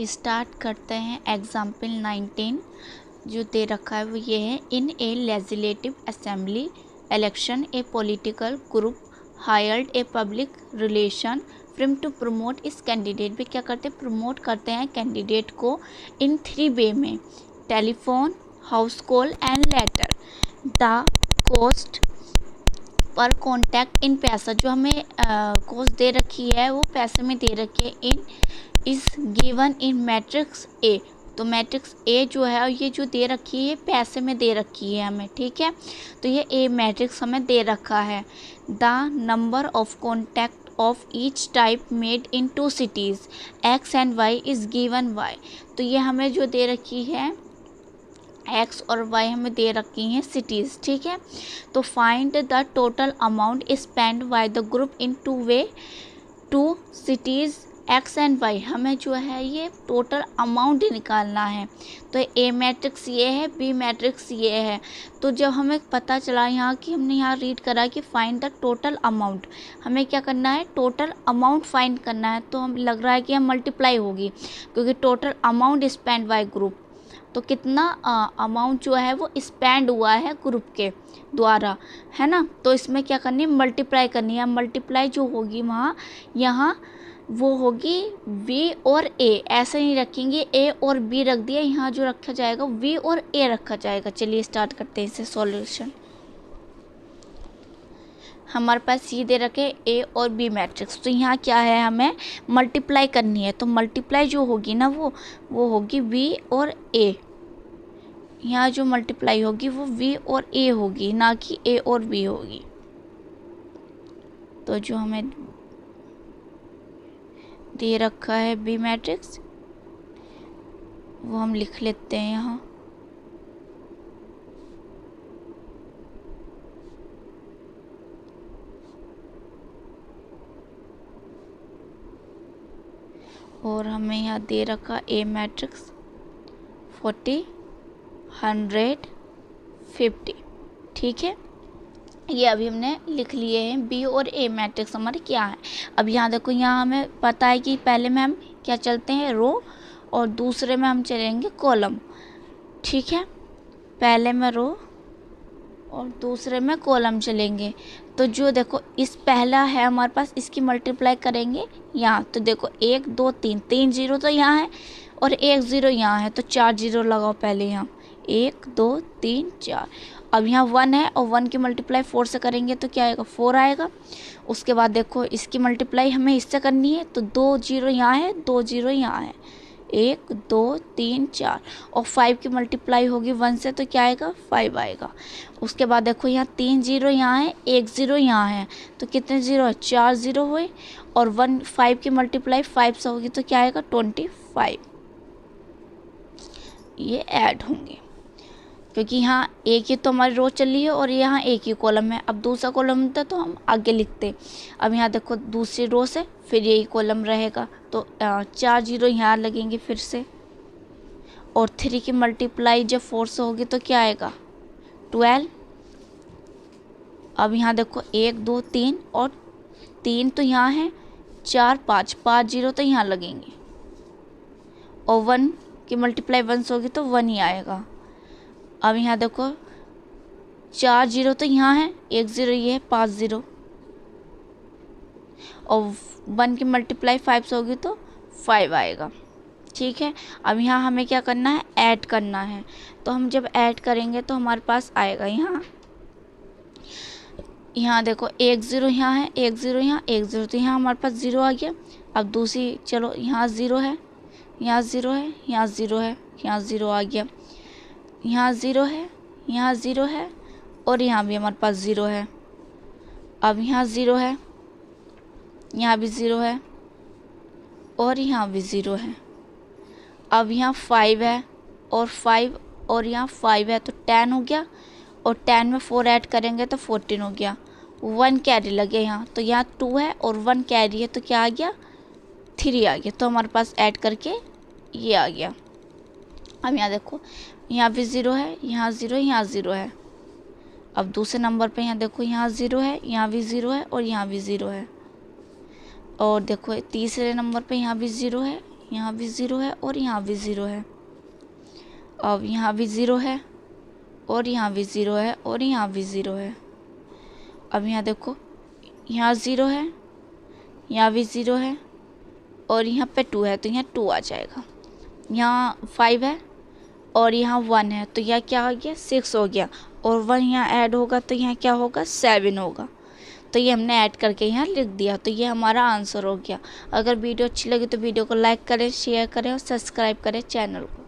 Start करते हैं। Example 19 जो दे रखा है वो ये है, in a legislative assembly election a political group hired a public relation firm to promote his candidate. भी क्या करते हैं, प्रमोट करते हैं कैंडिडेट को इन 3 वे में, telephone, house call and letter. The cost per contact in पैसा, जो हमें कॉस्ट दे रखी है वो पैसे में दे रखी है, in is given in matrix A. तो मैट्रिक्स ए जो है ये जो दे रखी है पैसे में दे रखी है हमें, ठीक है। तो ये ए मैट्रिक्स हमें दे रखा है। The number of contact of each type made in 2 cities X and Y is given Y. तो ये हमें जो दे रखी है एक्स और वाई हमें दे रखी हैं सिटीज़, ठीक है। तो find the total amount spend by the group in 2 cities X and Y. हमें जो है ये टोटल अमाउंट निकालना है। तो ए मैट्रिक्स ये है, बी मैट्रिक्स ये है। तो जब हमें पता चला यहाँ कि हमने यहाँ रीड करा कि फाइंड द टोटल अमाउंट, हमें क्या करना है, टोटल अमाउंट फाइंड करना है। तो हम लग रहा है कि हम मल्टीप्लाई होगी, क्योंकि total amount spend bye group, तो कितना अमाउंट जो है वो स्पेंड हुआ है ग्रुप के द्वारा, है ना। तो इसमें क्या करनी है, मल्टीप्लाई करनी है। मल्टीप्लाई जो होगी वहाँ यहाँ वो होगी वी और ए, ऐसे नहीं रखेंगे ए और बी रख दिया, यहाँ जो रखा जाएगा वी और ए रखा जाएगा। चलिए स्टार्ट करते हैं इसे सॉल्यूशन। हमारे पास ये दे रखे ए और बी मैट्रिक्स, तो यहाँ क्या है, हमें मल्टीप्लाई करनी है। तो मल्टीप्लाई जो होगी ना वो होगी वी और ए। यहाँ जो मल्टीप्लाई होगी वो वी और ए होगी, ना कि ए और बी होगी। तो जो हमें दे रखा है बी मैट्रिक्स वो हम लिख लेते हैं यहाँ। और हमें यहाँ दे रखा ए मैट्रिक्स 40 100 50, ठीक है। ये अभी हमने लिख लिए हैं बी और ए मैट्रिक्स हमारे क्या है। अब यहाँ देखो, यहाँ हमें पता है कि पहले में हम क्या चलते हैं, रो, और दूसरे में हम चलेंगे कॉलम, ठीक है। पहले में रो और दूसरे में कॉलम चलेंगे। तो जो देखो इस पहला है हमारे पास, इसकी मल्टीप्लाई करेंगे यहाँ। तो देखो 1 2 3, 3 जीरो तो यहाँ है और 1 0 यहाँ है, तो 4 जीरो लगाओ पहले यहाँ, 1 2 3 4। अब यहाँ 1 है और 1 की मल्टीप्लाई 4 से करेंगे तो क्या आएगा, 4 आएगा। उसके बाद देखो इसकी मल्टीप्लाई हमें इससे करनी है, तो 2 जीरो यहाँ है, 2 जीरो यहाँ है, 1 2 3 4। और 5 की मल्टीप्लाई होगी 1 से तो क्या आएगा, 5 आएगा। उसके बाद देखो यहाँ 3 जीरो यहाँ है, 1 ज़ीरो यहाँ है, तो कितने ज़ीरो है, 4 ज़ीरो हुए। और 5 की मल्टीप्लाई 5 से होगी तो क्या आएगा, 25। ये ऐड होंगे, क्योंकि यहाँ एक ही तो हमारी रो चली है और यहाँ एक ही कॉलम है। अब दूसरा कॉलम होता तो हम आगे लिखते। अब यहाँ देखो दूसरी रो से फिर यही कॉलम रहेगा, तो 4 जीरो यहाँ लगेंगे फिर से। और 3 की मल्टीप्लाई जब 4 से होगी तो क्या आएगा, 12। अब यहाँ देखो 1 2 3 और 3 तो यहाँ है, 4 5, 5 जीरो तो यहाँ लगेंगे। और 1 की मल्टीप्लाई 1 से होगी तो 1 ही आएगा। अब यहाँ देखो 4 जीरो तो यहाँ है, 1 ज़ीरो ये है, 5 ज़ीरो। और 1 की मल्टीप्लाई 5 से होगी तो 5 आएगा, ठीक है। अब यहाँ हमें क्या करना है, ऐड करना है। तो हम जब ऐड करेंगे तो हमारे पास आएगा यहाँ देखो 1 ज़ीरो यहाँ है, 1 ज़ीरो यहाँ, 1 ज़ीरो, तो यहाँ हमारे पास 0 आ गया। अब दूसरी चलो, यहाँ 0 है, यहाँ 0 है, यहाँ 0 है, यहाँ 0 आ गया, यहाँ 0 है, यहाँ 0 है, और यहाँ भी हमारे पास 0 है। अब यहाँ 0 है, यहाँ भी 0 है, और यहाँ भी 0 है। अब यहाँ 5 है और 5 और यहाँ 5 है, तो 10 हो गया। और 10 में 4 ऐड करेंगे तो 14 हो गया। 1 कैरी लगे यहाँ, तो यहाँ 2 है और 1 कैरी है, तो क्या आ गया, 3 आ गया। तो हमारे पास ऐड करके ये आ गया। अब यहाँ देखो, यहाँ भी 0 है, यहाँ 0 है, यहाँ 0 है। अब दूसरे नंबर पे यहाँ देखो, यहाँ 0 है, यहाँ भी 0 है, और यहाँ भी 0 है। और देखो तीसरे नंबर पे यहाँ भी 0 है, यहाँ भी ज़ीरो है और यहाँ भी ज़ीरो है। अब यहाँ भी ज़ीरो है और यहाँ भी ज़ीरो है और यहाँ भी ज़ीरो है। अब यहाँ देखो, यहाँ ज़ीरो है, यहाँ भी ज़ीरो है और यहाँ पे 2 है तो यहाँ 2 आ जाएगा। यहाँ 5 है और यहाँ 1 है तो यह क्या हो गया, 6 हो गया। और 1 यहाँ ऐड होगा तो यहाँ क्या होगा, 7 होगा। तो ये हमने ऐड करके यहाँ लिख दिया। तो ये हमारा आंसर हो गया। अगर वीडियो अच्छी लगी तो वीडियो को लाइक करें, शेयर करें और सब्सक्राइब करें चैनल को।